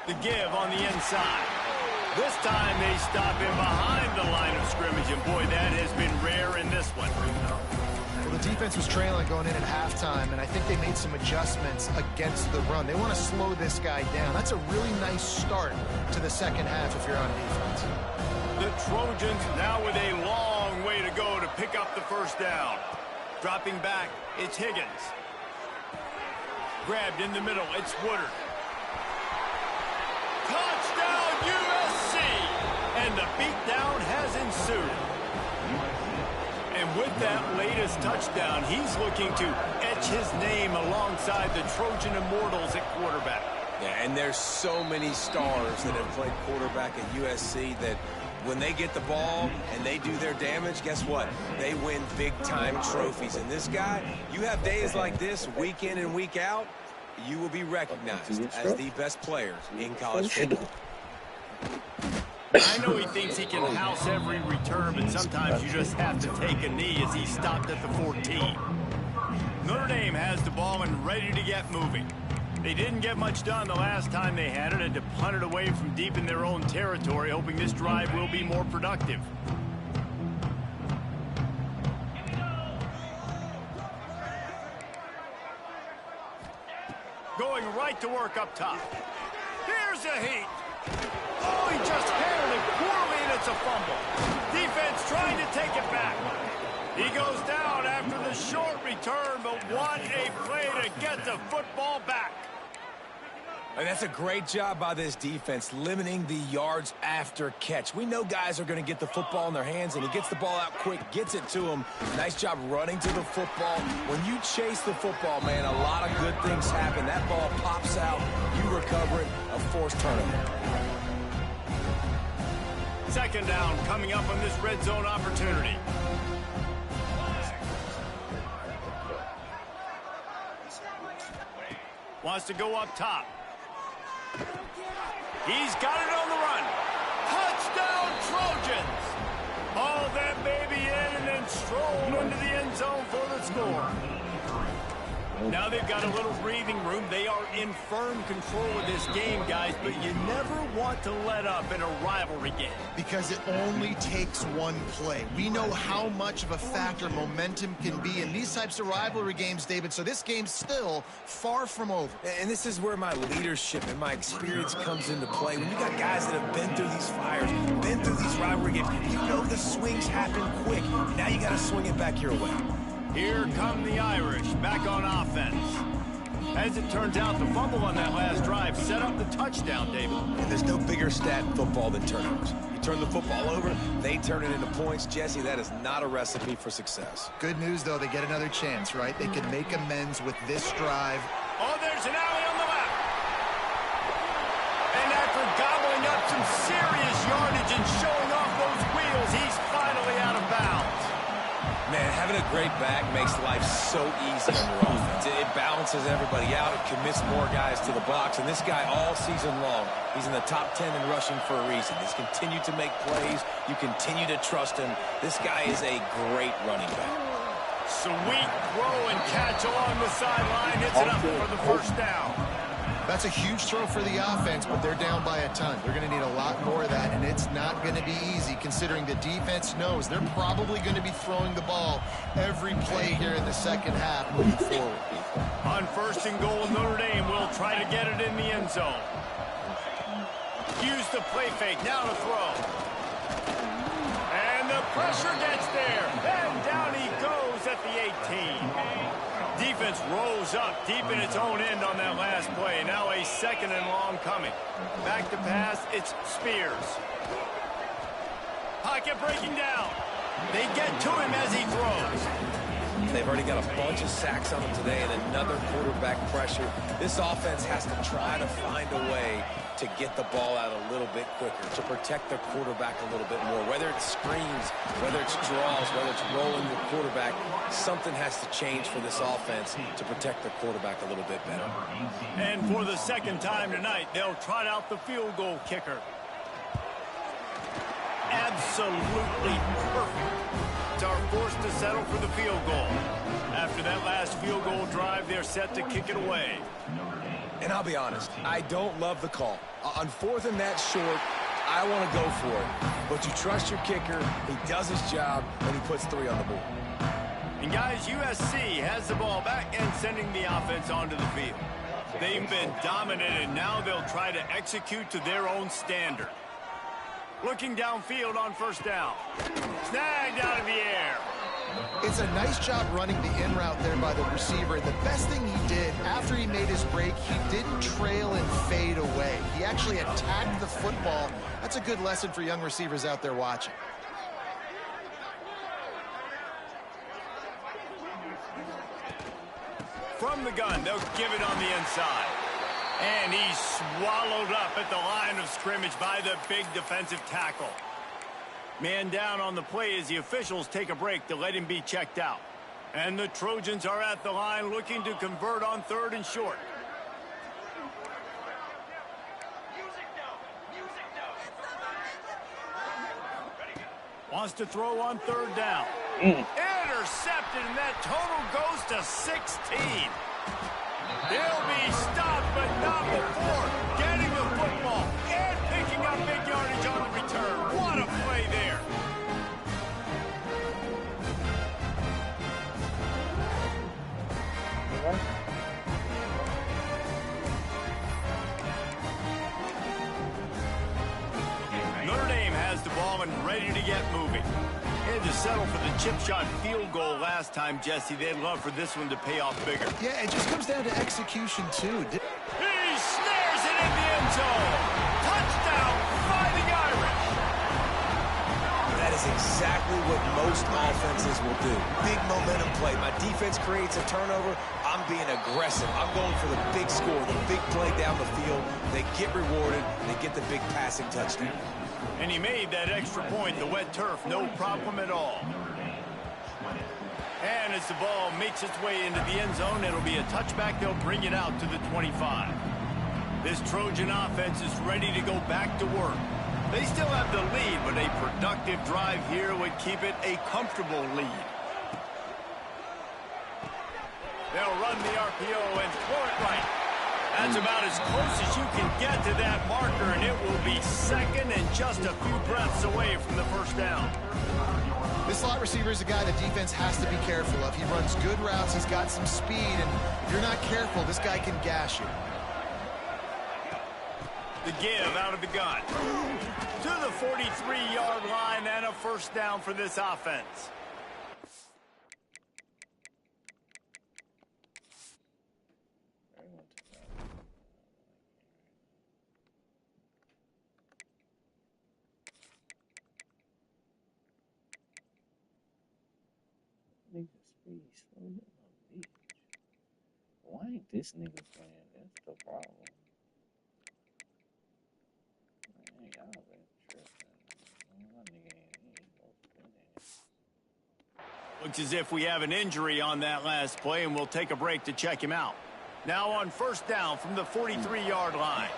The give on the inside. This time they stop him behind the line of scrimmage, and boy, that has been rare in this one. Well, the defense was trailing going in at halftime, and I think they made some adjustments against the run. They want to slow this guy down. That's a really nice start to the second half if you're on defense. The Trojans now with a long way to go to pick up the first down. Dropping back, it's Higgins. Grabbed in the middle, it's Woodard. Touchdown USC! And the beatdown has ensued. And with that latest touchdown, he's looking to etch his name alongside the Trojan Immortals at quarterback. Yeah, and there's so many stars that have played quarterback at USC that when they get the ball and they do their damage, guess what? They win big-time trophies. And this guy, you have days like this, week in and week out, you will be recognized as the best player in college football. I know he thinks he can house every return, but sometimes you just have to take a knee as he stopped at the 14. Notre Dame has the ball and ready to get moving. They didn't get much done the last time they had it, and to punt it away from deep in their own territory, hoping this drive will be more productive. Going right to work up top. Here's a heat. Oh, he just handled it poorly, and it's a fumble. Defense trying to take it back. He goes down after the short return, but what a play to get the football back. And that's a great job by this defense, limiting the yards after catch. We know guys are going to get the football in their hands, and he gets the ball out quick, gets it to him. Nice job running to the football. When you chase the football, man, a lot of good things happen. That ball pops out, you recover it, a forced turnover. Second down coming up on this red zone opportunity. Wants to go up top. He's got it on the run. Touchdown, Trojans! Hauled that baby in and then strolled into the end zone for the score. Now they've got a little breathing room. They are in firm control of this game, guys, but you never want to let up in a rivalry game. Because it only takes one play. We know how much of a factor momentum can be in these types of rivalry games, David, so this game's still far from over. And this is where my leadership and my experience comes into play. When you got guys that have been through these fires, been through these rivalry games, you know the swings happen quick. Now you got to swing it back your way. Here come the Irish, back on offense. As it turns out, the fumble on that last drive set up the touchdown, David. And there's no bigger stat in football than turnovers. You turn the football over, they turn it into points. Jesse, that is not a recipe for success. Good news, though, they get another chance, right? They can make amends with this drive. Oh, there's an alley on the left. And after gobbling up some serious yardage and showing off those wheels, he's finally out of bounds. Man, having a great back makes life so easy on your offense. It balances everybody out. It commits more guys to the box. And this guy all season long, he's in the top 10 in rushing for a reason. He's continued to make plays. You continue to trust him. This guy is a great running back. Sweet throw and catch along the sideline. Hits it up for the first down. That's a huge throw for the offense, but they're down by a ton. They're going to need a lot more of that, and it's not going to be easy considering the defense knows they're probably going to be throwing the ball every play here in the second half moving forward. On first and goal, Notre Dame will try to get it in the end zone. Use the play fake, now to throw. And the pressure gets there, and down he goes at the 18. Defense rose up deep in its own end on that last play. Now a second and long coming. Back to pass, it's Spears. Pocket breaking down. They get to him as he throws. They've already got a bunch of sacks on them today and another quarterback pressure. This offense has to try to find a way to get the ball out a little bit quicker, to protect the quarterback a little bit more. Whether it's screens, whether it's draws, whether it's rolling the quarterback, something has to change for this offense to protect the quarterback a little bit better. And for the second time tonight, they'll trot out the field goal kicker. Absolutely perfect. Are forced to settle for the field goal. After that last field goal drive, they're set to kick it away. And I'll be honest, I don't love the call. On fourth and that short, I want to go for it. But you trust your kicker, he does his job, and he puts 3 on the board. And guys, USC has the ball back and sending the offense onto the field. They've been dominant, and now they'll try to execute to their own standard. Looking downfield on first down. Snagged out of the air. It's a nice job running the in route there by the receiver. The best thing he did after he made his break, he didn't trail and fade away. He actually attacked the football. That's a good lesson for young receivers out there watching. From the gun, they'll give it on the inside. And he's swallowed up at the line of scrimmage by the big defensive tackle. Man down on the play as the officials take a break to let him be checked out. And the Trojans are at the line looking to convert on third and short. Wants to throw on third down. Intercepted, and that total goes to 16. They'll be stopped, but not before getting the football and picking up big yardage on the return. What a play there. Notre Dame has the ball and ready to get moving. They had to settle for the chip shot field goal last time, Jesse. They'd love for this one to pay off bigger. Yeah, it just comes down to execution, too. He snares it in the end zone. Touchdown, Fighting Irish. That is exactly what most offenses will do. Big momentum play. My defense creates a turnover. I'm being aggressive. I'm going for the big score, the big play down the field. They get rewarded. They get the big passing touchdown. And he made that extra point, the wet turf, no problem at all. And as the ball makes its way into the end zone, it'll be a touchback. They'll bring it out to the 25. This Trojan offense is ready to go back to work. They still have the lead, but a productive drive here would keep it a comfortable lead. They'll run the RPO and throw it right. That's about as close as you can get to that marker, and it will be second and just a few breaths away from the first down. This slot receiver is a guy the defense has to be careful of. He runs good routes, he's got some speed, and if you're not careful, this guy can gash you. The give out of the gun. To the 43-yard line and a first down for this offense. Why ain't this nigga playing? That's the problem. Man, y'all been tripping. My nigga ain't gonna finish. Looks as if we have an injury on that last play, and we'll take a break to check him out. Now on first down from the 43-yard line.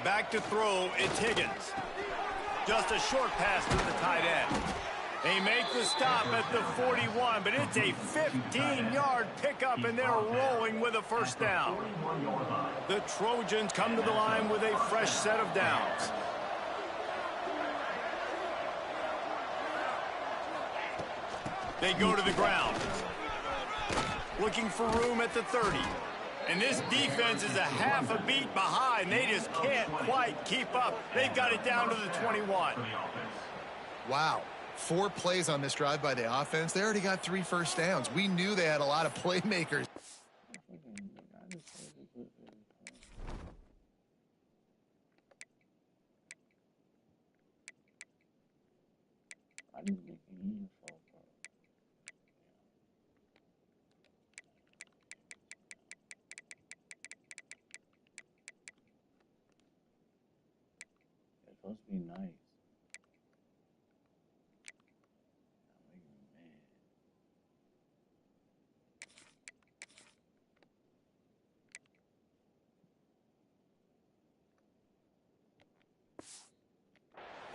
Back to throw, it's Higgins. Just a short pass to the tight end. They make the stop at the 41, but it's a 15-yard pickup, and they're rolling with a first down. The Trojans come to the line with a fresh set of downs. They go to the ground. Looking for room at the 30. And this defense is a half a beat behind. They just can't quite keep up. They've got it down to the 21. Wow. 4 plays on this drive by the offense. They already got 3 first downs. We knew they had a lot of playmakers. It's supposed to be nice.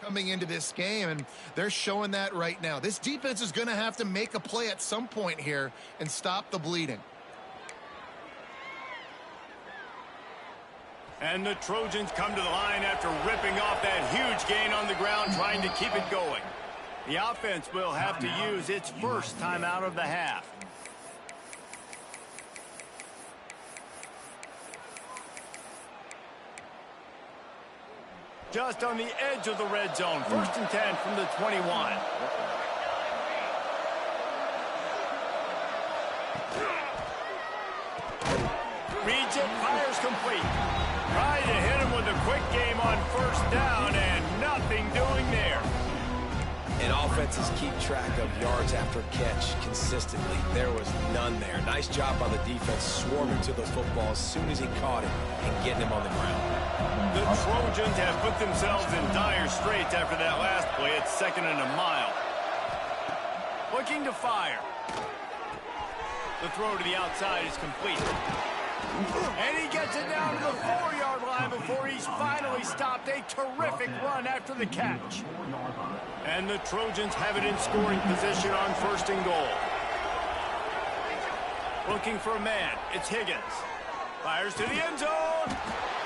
Coming into this game, and they're showing that right now. This defense is going to have to make a play at some point here and stop the bleeding. And the Trojans come to the line after ripping off that huge gain on the ground, trying to keep it going. The offense will have to use its first timeout of the half. Just on the edge of the red zone. First and 10 from the 21. Reads it, fires complete. Trying to hit him with a quick game on first down, and nothing doing there. And offenses keep track of yards after catch consistently. There was none there. Nice job by the defense swarming to the football as soon as he caught it and getting him on the ground. The Trojans have put themselves in dire straits after that last play. It's 2nd and a mile. Looking to fire. The throw to the outside is complete. And he gets it down to the 4-yard line before he's finally stopped. A terrific run after the catch. And the Trojans have it in scoring position on 1st and goal. Looking for a man. It's Higgins. Fires to the end zone.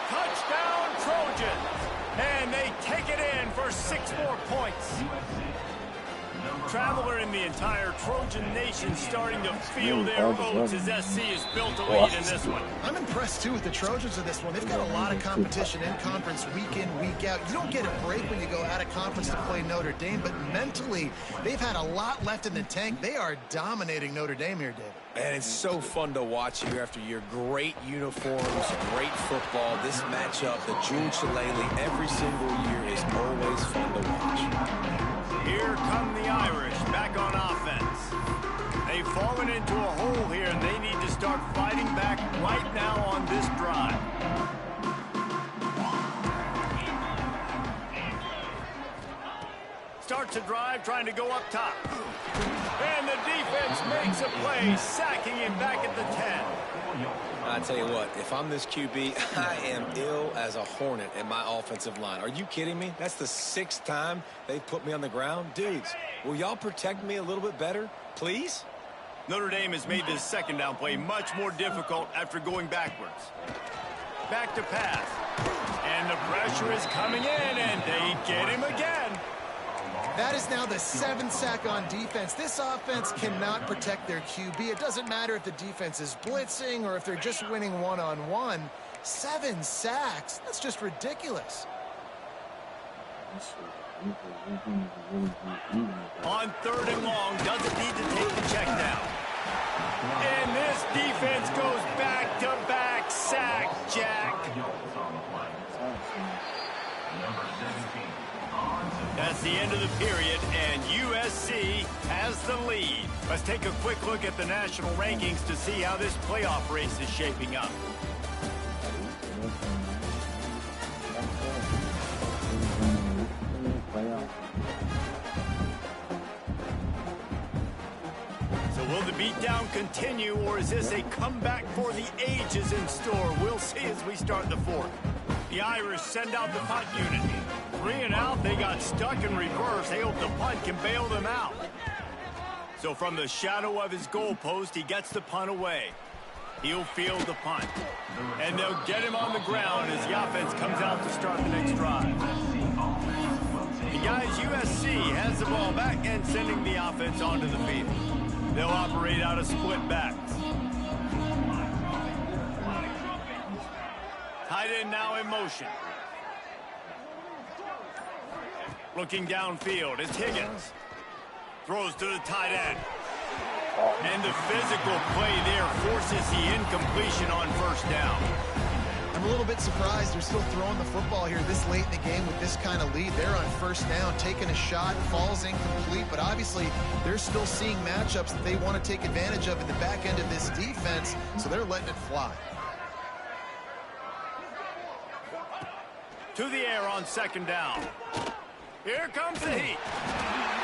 Touchdown, Trojans. And they take it in for 6 more points. Traveler and the entire Trojan nation starting to feel their oats as SC is built a lead in this one. I'm impressed, too, with the Trojans in this one. They've got a lot of competition in conference week in, week out. You don't get a break when you go out of conference to play Notre Dame, but mentally, they've had a lot left in the tank. They are dominating Notre Dame here, David. And it's so fun to watch year after year. Great uniforms, great football. This matchup, the June Shillelagh, every single year is always fun to watch. Here come the Irish back on offense. They've fallen into a hole here, and they need to start fighting back right now on this drive. starts a drive trying to go up top. And the defense makes a play, sacking him back at the 10. I tell you what, if I'm this QB, I am ill as a hornet in my offensive line. Are you kidding me? That's the 6th time they've put me on the ground. Dudes, will y'all protect me a little bit better, please? Notre Dame has made this second down play much more difficult after going backwards. Back to pass. And the pressure is coming in, and they get him again. That is now the 7th sack on defense. This offense cannot protect their QB. It doesn't matter if the defense is blitzing or if they're just winning one-on-one. 7 sacks. That's just ridiculous. On 3rd and long, doesn't need to take the check down. And this defense goes back-to-back sack, Jack. That's the end of the period, and USC has the lead. Let's take a quick look at the national rankings to see how this playoff race is shaping up. So will the beatdown continue, or is this a comeback for the ages in store? We'll see as we start the 4th. The Irish send out the punt unit. 3 and out, they got stuck in reverse. They hope the punt can bail them out. So from the shadow of his goalpost, he gets the punt away. He'll field the punt. And they'll get him on the ground as the offense comes out to start the next drive. And guys, USC has the ball back and sending the offense onto the field. They'll operate out of split backs. Tight end now in motion. Looking downfield, it's Higgins. Throws to the tight end. And the physical play there forces the incompletion on 1st down. I'm a little bit surprised they're still throwing the football here this late in the game with this kind of lead. They're on 1st down, taking a shot, falls incomplete, but obviously they're still seeing matchups that they want to take advantage of in the back end of this defense, so they're letting it fly. To the air on 2nd down. Here comes the heat.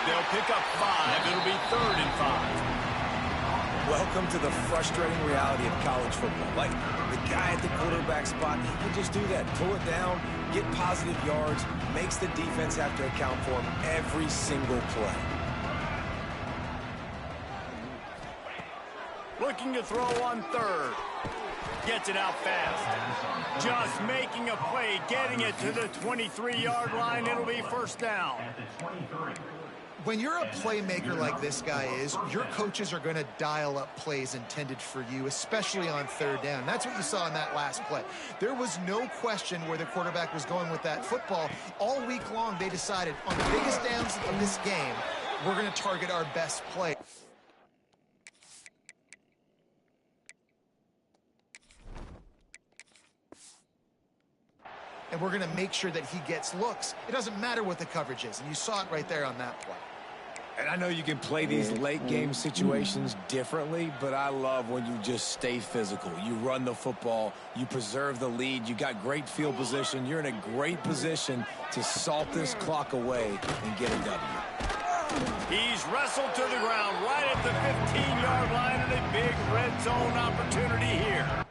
They'll pick up 5. It'll be 3rd and 5. Welcome to the frustrating reality of college football. Like, the guy at the quarterback spot, he can just do that. Pull it down, get positive yards, makes the defense have to account for him every single play. Looking to throw on 3rd. Gets it out fast. Just making a play, getting it to the 23-yard line. It'll be 1st down. When you're a playmaker like this guy is, your coaches are going to dial up plays intended for you, especially on 3rd down. That's what you saw in that last play. There was no question where the quarterback was going with that football. All week long, they decided on the biggest downs of this game, we're going to target our best play. And we're going to make sure that he gets looks. It doesn't matter what the coverage is, and you saw it right there on that play. And I know you can play these late-game situations differently, but I love when you just stay physical. You run the football, you preserve the lead, you got great field position, you're in a great position to salt this clock away and get a W. He's wrestled to the ground right at the 15-yard line, and a big red zone opportunity here.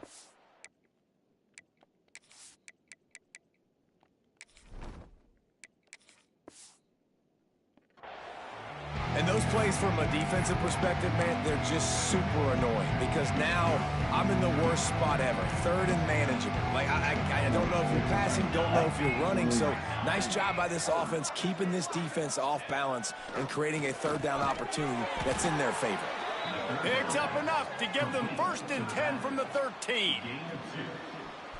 And those plays from a defensive perspective, man, they're just super annoying because now I'm in the worst spot ever. 3rd and manageable. Like, I don't know if you're passing, don't know if you're running. So nice job by this offense keeping this defense off balance and creating a 3rd down opportunity that's in their favor. Picks up enough to give them 1st and 10 from the 13.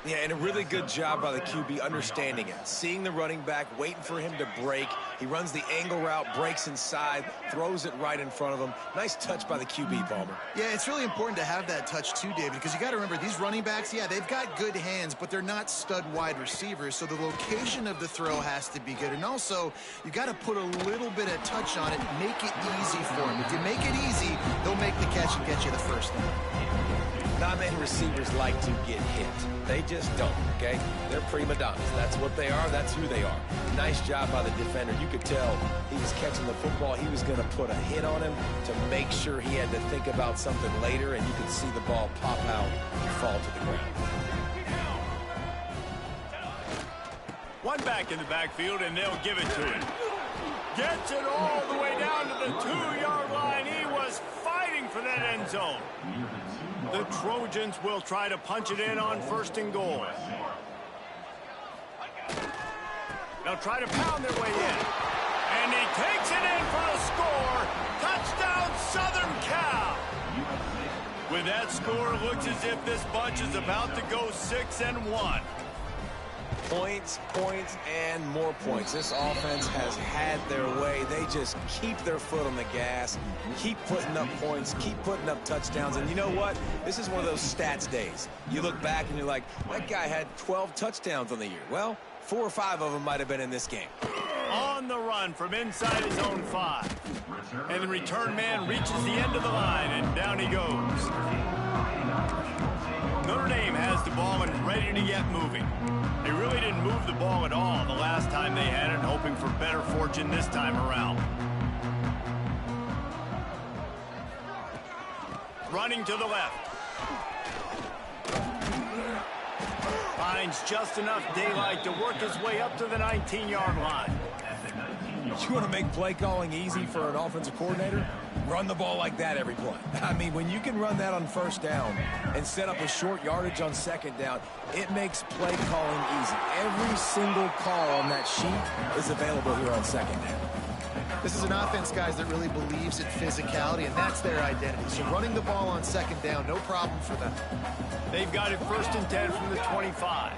Yeah, and a really good job by the QB understanding it. Seeing the running back, waiting for him to break. He runs the angle route, breaks inside, throws it right in front of him. Nice touch by the QB, Palmer. Yeah, it's really important to have that touch too, David, because you got to remember these running backs, yeah, they've got good hands, but they're not stud wide receivers, so the location of the throw has to be good. And also, you got to put a little bit of touch on it, make it easy for them. If you make it easy, they'll make the catch and get you the 1st down. Not many receivers like to get hit. They just don't, okay? They're prima donnas. That's what they are. That's who they are. Nice job by the defender. You could tell he was catching the football. He was going to put a hit on him to make sure he had to think about something later, and you could see the ball pop out and fall to the ground. One back in the backfield, and they'll give it to him. Gets it all the way down to the 2-yard line. He was fighting for that end zone. The Trojans will try to punch it in on 1st and goal. They'll try to pound their way in. And he takes it in for a score. Touchdown, Southern Cal. With that score, it looks as if this bunch is about to go 6-1. Points, points, and more points. This offense has had their way. They just keep their foot on the gas, keep putting up points, keep putting up touchdowns. And you know what? This is one of those stats days. You look back and you're like, that guy had 12 touchdowns on the year. Well, 4 or 5 of them might have been in this game. On the run from inside his own 5. And the return man reaches the end of the line, and down he goes. Notre Dame has the ball and ready to get moving. They really didn't move the ball at all the last time they had it, hoping for better fortune this time around. Running to the left. Finds just enough daylight to work his way up to the 19-yard line. You want to make play calling easy for an offensive coordinator? Run the ball like that every play. I mean, when you can run that on 1st down and set up a short yardage on 2nd down, it makes play calling easy. Every single call on that sheet is available here on 2nd down. This is an offense, guys, that really believes in physicality, and that's their identity. So running the ball on 2nd down, no problem for them. They've got it 1st and 10 from the 25.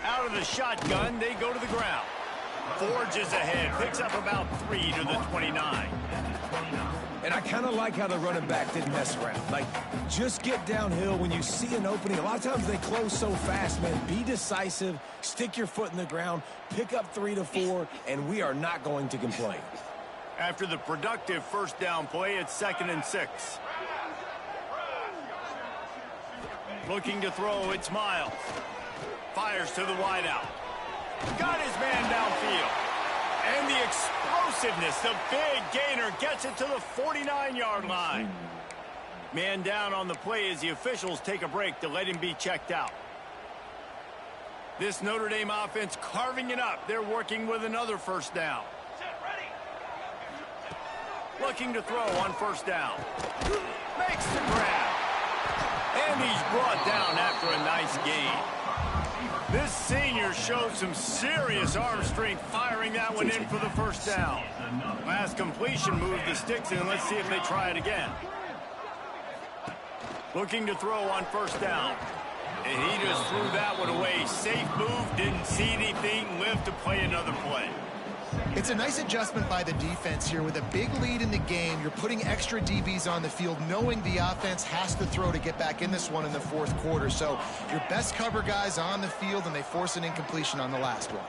Out of the shotgun, they go to the ground. Forges ahead, picks up about 3 to the 29. And I kind of like how the running back didn't mess around. Like, just get downhill when you see an opening. A lot of times they close so fast, man. Be decisive, stick your foot in the ground, pick up 3 to 4, and we are not going to complain. After the productive 1st down play, it's 2nd and 6. Looking to throw, it's Miles. Fires to the wideout. Got his man downfield. And the explosiveness, the big gainer, gets it to the 49-yard line. Man down on the play as the officials take a break to let him be checked out. This Notre Dame offense carving it up. They're working with another 1st down. Looking to throw on 1st down. Makes the grab. And he's brought down after a nice gain. This senior showed some serious arm strength firing that one in for the 1st down. Last completion moved the sticks in. Let's see if they try it again. Looking to throw on 1st down. And he just threw that one away. Safe move, didn't see anything, lived to play another play. It's a nice adjustment by the defense here. With a big lead in the game, you're putting extra DBs on the field, knowing the offense has to throw to get back in this one in the 4th quarter. So your best cover guys on the field, and they force an incompletion on the last one.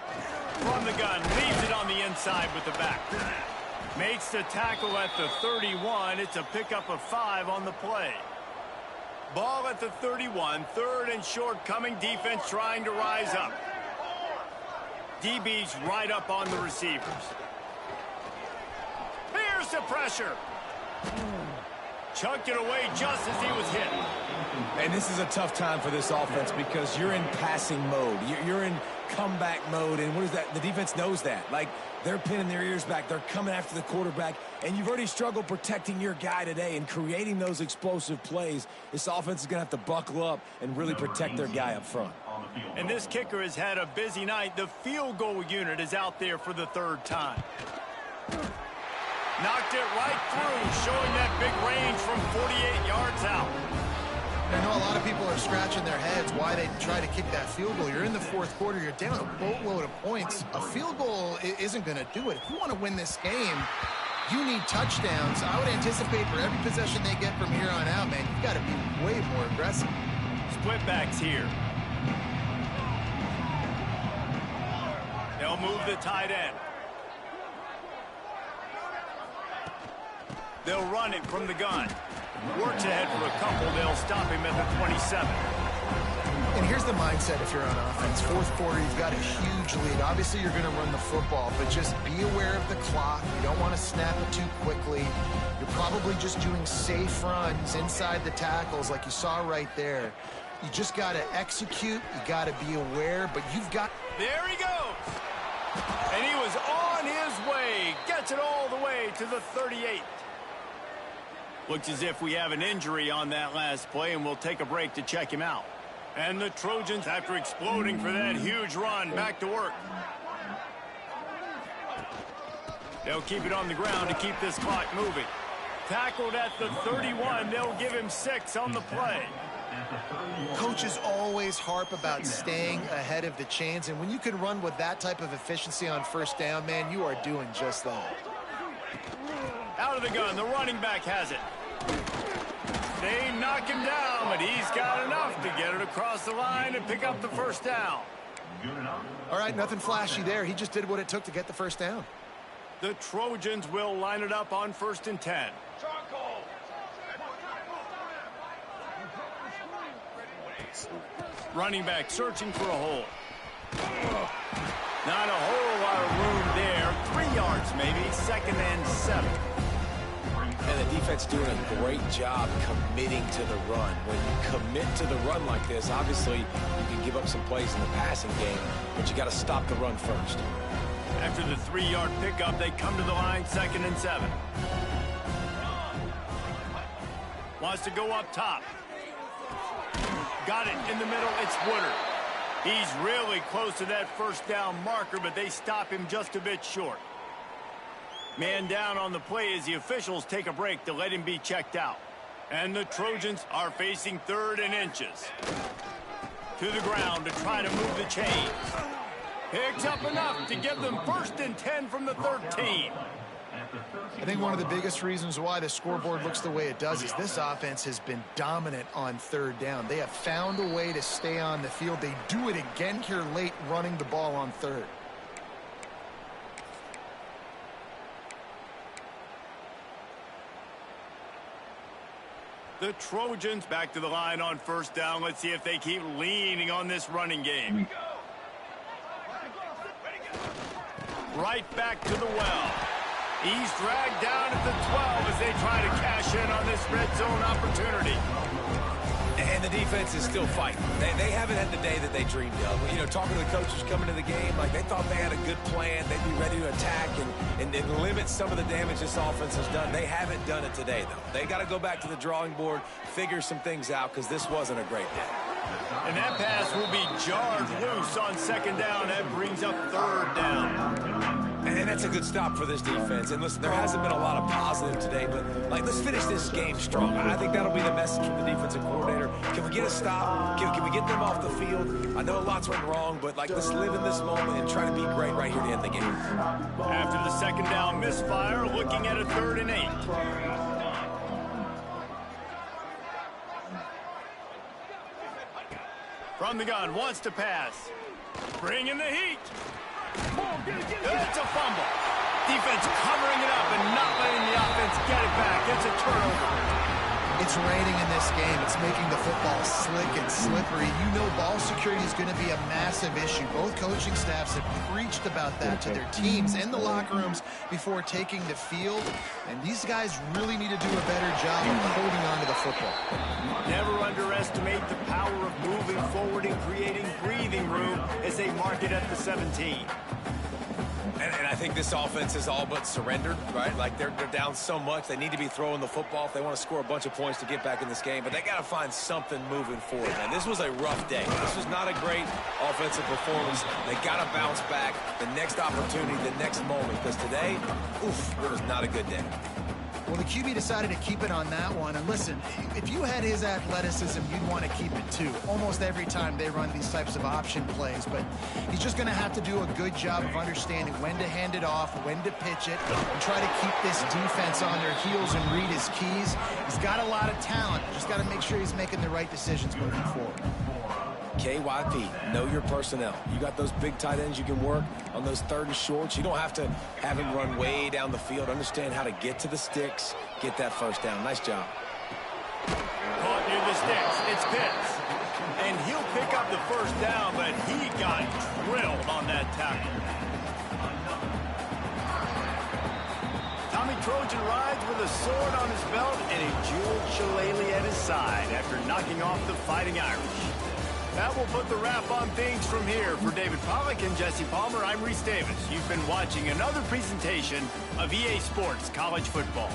From the gun, leaves it on the inside with the back. Makes the tackle at the 31. It's a pickup of 5 on the play. Ball at the 31, 3rd and short coming. Defense trying to rise up. DB's right up on the receivers. Here's the pressure. Chucked it away just as he was hit. And this is a tough time for this offense because you're in passing mode. You're in comeback mode, and what is that? The defense knows that. Like, they're pinning their ears back. They're coming after the quarterback, and you've already struggled protecting your guy today and creating those explosive plays. This offense is going to have to buckle up and really protect their guy up front. And this kicker has had a busy night. The field goal unit is out there for the 3rd time. Knocked it right through, showing that big range from 48 yards out. I know a lot of people are scratching their heads why they try to kick that field goal. You're in the 4th quarter. You're down a boatload of points. A field goal isn't going to do it. If you want to win this game, you need touchdowns. I would anticipate for every possession they get from here on out, man, you've got to be way more aggressive. Split backs here. They'll move the tight end. They'll run it from the gun. Works ahead for a couple. They'll stop him at the 27. And here's the mindset if you're on offense. Fourth quarter, you've got a huge lead. Obviously, you're going to run the football, but just be aware of the clock. You don't want to snap it too quickly. You're probably just doing safe runs inside the tackles like you saw right there. You just got to execute. You got to be aware, but you've got... There he goes. And he was on his way. Gets it all the way to the 38. Looks as if we have an injury on that last play, and we'll take a break to check him out. And the Trojans, after exploding for that huge run, back to work. They'll keep it on the ground to keep this clock moving. Tackled at the 31. They'll give him 6 on the play. Coaches always harp about staying ahead of the chains, and when you can run with that type of efficiency on first down, man, you are doing just that. Out of the gun, the running back has it. They knock him down, but he's got enough to get it across the line and pick up the first down. All right, nothing flashy there. He just did what it took to get the first down. The Trojans will line it up on 1st and 10. Running back searching for a hole. Not a whole lot of room there. 3 yards maybe. 2nd and 7. And the defense doing a great job committing to the run. When you commit to the run like this, obviously you can give up some plays in the passing game, but you got to stop the run first. After the 3-yard pickup, they come to the line, 2nd and 7. Wants to go up top. Got it in the middle. It's Woodard. He's really close to that first down marker, but they stop him just a bit short. Man down on the play as the officials take a break to let him be checked out. And the Trojans are facing 3rd and inches. To the ground to try to move the chains. Picks up enough to give them 1st and 10 from the 13. I think one of the biggest reasons why the scoreboard looks the way it does is this offense has been dominant on 3rd down. They have found a way to stay on the field. They do it again here late, running the ball on 3rd. The Trojans back to the line on 1st down. Let's see if they keep leaning on this running game. Right back to the well. He's dragged down at the 12 as they try to cash in on this red zone opportunity. And the defense is still fighting. They haven't had the day that they dreamed of. You know, talking to the coaches coming to the game, like they thought they had a good plan. They'd be ready to attack and limit some of the damage this offense has done. They haven't done it today, though. They got to go back to the drawing board, figure some things out, because this wasn't a great day. And that pass will be jarred loose on 2nd down. That brings up 3rd down. And that's a good stop for this defense. And listen, there hasn't been a lot of positive today, but like, let's finish this game strong. I think that'll be the message from the defensive coordinator. Can we get a stop? Can we get them off the field? I know a lot's went wrong, but like, let's live in this moment and try to be great right here to end the game. After the 2nd down misfire, looking at a 3rd and 8. From the gun, wants to pass. Bringing the heat. It's a fumble. Defense covering it up and not letting the offense get it back. It's a turnover. It's raining in this game. It's making the football slick and slippery. You know ball security is going to be a massive issue. Both coaching staffs have preached about that to their teams in the locker rooms before taking the field. And these guys really need to do a better job of holding on to the football. Never underestimate the power of moving forward and creating breathing room as they mark it at the 17. And I think this offense is all but surrendered, right? Like, they're down so much. They need to be throwing the football if they want to score a bunch of points to get back in this game. But they got to find something moving forward, man. This was a rough day. This was not a great offensive performance. They got to bounce back the next opportunity, the next moment. Because today, oof, it was not a good day. Well, the QB decided to keep it on that one. And listen, if you had his athleticism, you'd want to keep it too. Almost every time they run these types of option plays. But he's just going to have to do a good job of understanding when to hand it off, when to pitch it, and try to keep this defense on their heels and read his keys. He's got a lot of talent. Just got to make sure he's making the right decisions moving forward. KYP, know your personnel. You got those big tight ends you can work on those 3rd and shorts. You don't have to have him run way down the field. Understand how to get to the sticks, get that first down. Nice job. the sticks. It's Pitts. And he'll pick up the first down, but he got drilled on that tackle. Tommy Trojan rides with a sword on his belt and a jeweled shillelagh at his side after knocking off the Fighting Irish. That will put the wrap on things from here. For David Pollack and Jesse Palmer, I'm Reese Davis. You've been watching another presentation of EA Sports College Football.